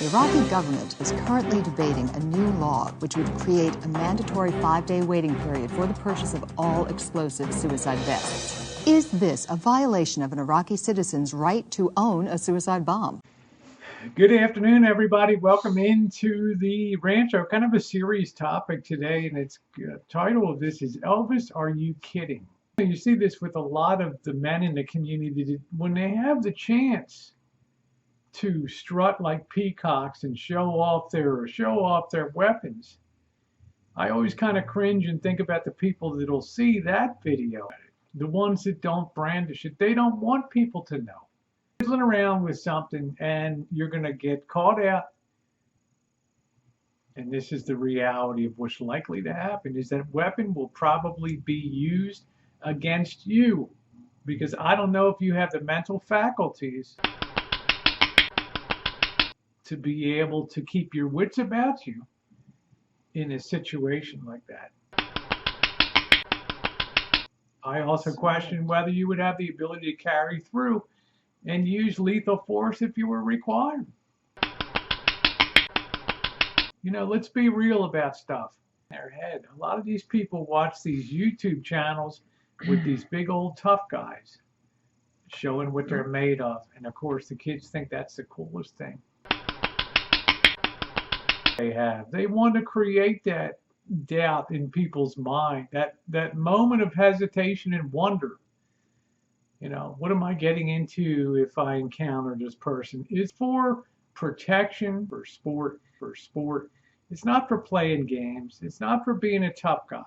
The Iraqi government is currently debating a new law which would create a mandatory 5-day waiting period for the purchase of all explosive suicide vests. Is this a violation of an Iraqi citizen's right to own a suicide bomb? Good afternoon, everybody. Welcome into the Rancho. Kind of a serious topic today, and its title of this is Elvis, Are You Kidding? You see this with a lot of the men in the community when they have the chance to strut like peacocks and show off their weapons. I always kind of cringe and think about the people that'll see that video. The ones that don't brandish it, they don't want people to know. Fiddling around with something and you're going to get caught out. And this is the reality of what's likely to happen, is that weapon will probably be used against you, because I don't know if you have the mental faculties to be able to keep your wits about you in a situation like that. I also question whether you would have the ability to carry through and use lethal force if you were required. You know, let's be real about stuff in their head. A lot of these people watch these YouTube channels with these big old tough guys showing what they're made of. And of course, the kids think that's the coolest thing they have. They want to create that doubt in people's mind, that moment of hesitation and wonder. You know, what am I getting into if I encounter this person? It's for protection, for sport. It's not for playing games. It's not for being a tough guy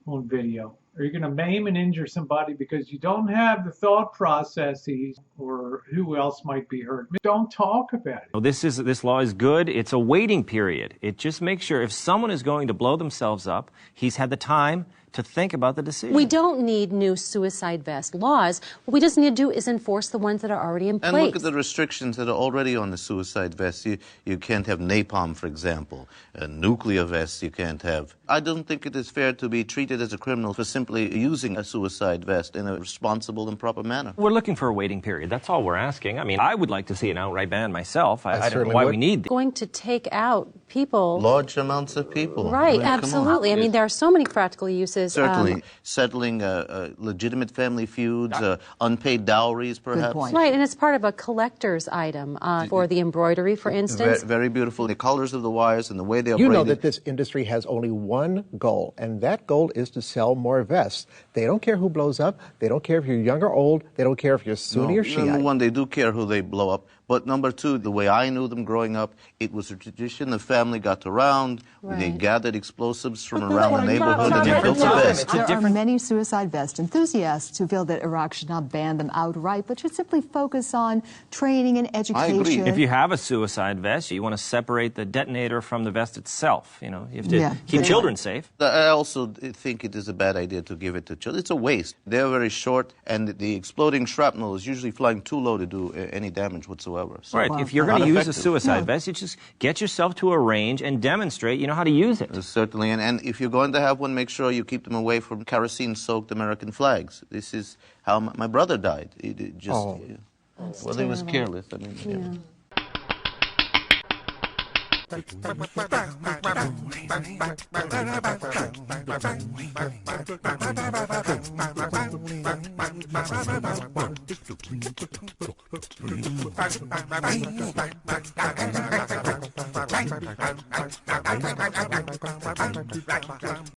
on video. Are you going to maim and injure somebody because you don't have the thought processes, or who else might be hurt? Don't talk about it. Well, this law is good. It's a waiting period. It just makes sure if someone is going to blow themselves up, he's had the time to think about the decision. We don't need new suicide vest laws. What we just need to do is enforce the ones that are already in place. And look at the restrictions that are already on the suicide vest. You can't have napalm, for example. Nuclear vests you can't have. I don't think it is fair to be treated as a criminal for simply using a suicide vest in a responsible and proper manner. We're looking for a waiting period. That's all we're asking. I mean, I would like to see an outright ban myself. I don't know why we need this. Going to take out people. Large amounts of people. Right, I mean, absolutely. I mean, there are so many practical uses. Certainly. Settling legitimate family feuds, unpaid dowries, perhaps. Good point. Right, and it's part of a collector's item for the embroidery, for instance. Very beautiful. The colors of the wires and the way they are braided. You know that this industry has only one goal, and that goal is to sell more vests. They don't care who blows up. They don't care if you're young or old. They don't care if you're Sunni or Shia. Number one, they do care who they blow up. But number two, the way I knew them growing up, it was a tradition. The family got around. Right. They gathered explosives from around the neighborhood and they built a vest. There are many suicide vest enthusiasts who feel that Iraq should not ban them outright, but should simply focus on training and education. I agree. If you have a suicide vest, you want to separate the detonator from the vest itself. You know, you have to keep children safe. I also think it is a bad idea to give it to children. It's a waste. They're very short, and the exploding shrapnel is usually flying too low to do any damage whatsoever. So right. If you're going to use a suicide vest, you just get yourself to a range and demonstrate you know how to use it. Certainly. And if you're going to have one, make sure you keep them away from kerosene-soaked American flags. This is how my brother died. He just, well, he was careless. I mean, yeah.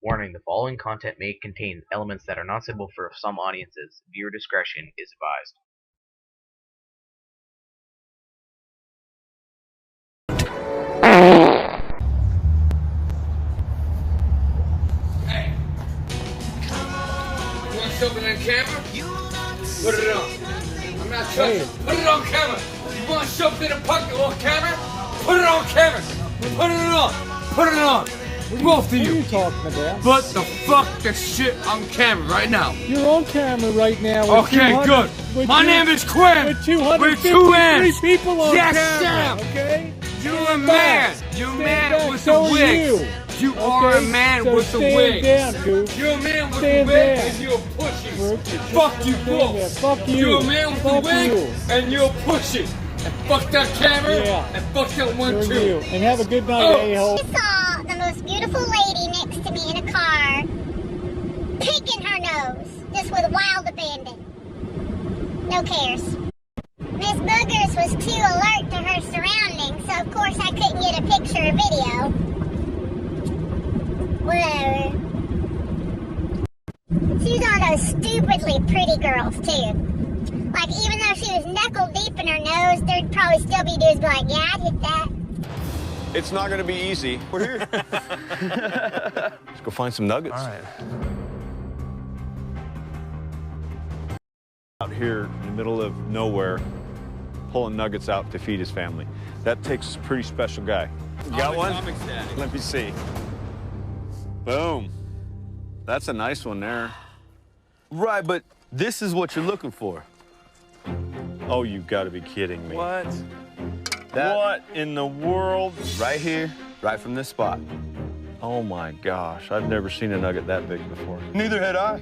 Warning, the following content may contain elements that are not suitable for some audiences. Viewer discretion is advised. Hey! You want something on camera? Put it on. I'm not touching. Put it on camera. You want something on camera? Put it on camera. Put it on. Put it on. Both of you. What are you talking about? Put the fuck the shit on camera right now. You're on camera right now. Okay, good. My name is Quinn. With 253 two M's. people on yes, camera. Sam. Okay? You're a man. You're a man with a wig. You are a man with a wig. Stand down, goof. You're a man with Stand a wig down. and you're pushing. Fuck you both. Fuck you. You're a man with a wig and you're pushing. and fuck that camera, Yeah. and fuck that one Sure too. do. And have a good night, Oh. a-hole. I saw the most beautiful lady next to me in a car, picking her nose, just with wild abandon. No cares. Miss Boogers was too alert to her surroundings, so of course I couldn't get a picture or video. Whatever. She's one of those stupidly pretty girls, too. Like, even though she was knuckle deep in her nose, there'd probably still be dudes be like, yeah, I'd hit that. It's not going to be easy. We're here. Let's go find some nuggets. All right. Out here in the middle of nowhere, pulling nuggets out to feed his family. That takes a pretty special guy. You got one? Let me see. Boom. That's a nice one there. Right, but this is what you're looking for. Oh, you've got to be kidding me. What? What in the world? Right here, right from this spot. Oh my gosh, I've never seen a nugget that big before. Neither had I.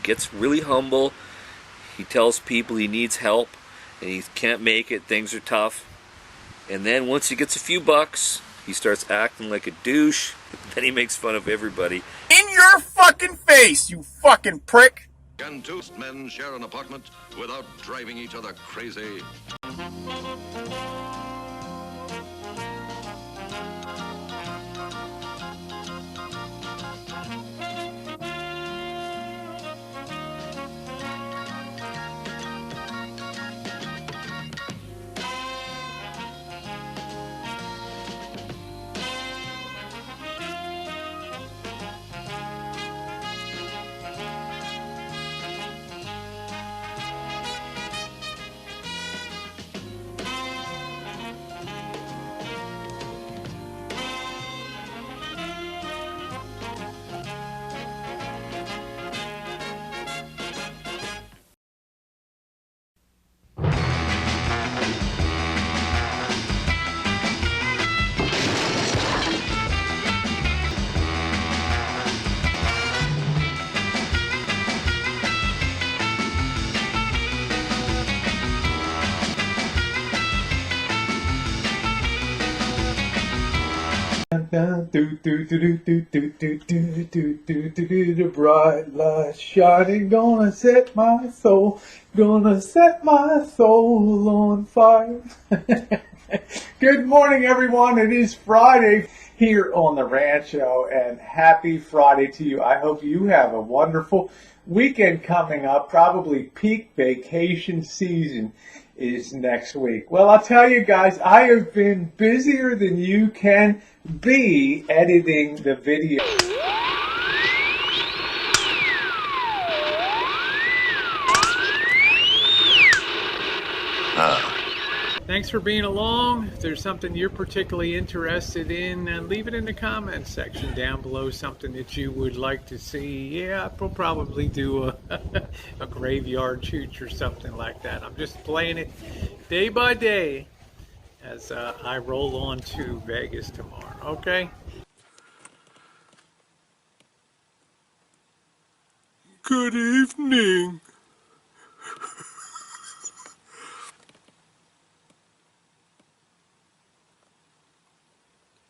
gets really humble. He tells people he needs help and he can't make it, things are tough. And then once he gets a few bucks, he starts acting like a douche. Then he makes fun of everybody. In your fucking face, you fucking prick! Can two men share an apartment without driving each other crazy? The bright light shining, gonna set my soul on fire. Good morning, everyone. It is Friday here on the Rancho, and happy Friday to you. I hope you have a wonderful weekend coming up. Probably peak vacation season is next week. Well, I'll tell you guys, I have been busier than you can be editing the video. Thanks for being along. If there's something you're particularly interested in, leave it in the comments section down below, something that you would like to see. Yeah, I'll probably do a graveyard shoot or something like that. I'm just playing it day by day as I roll on to Vegas tomorrow, okay? Good evening.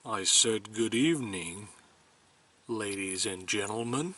I said good evening, ladies and gentlemen.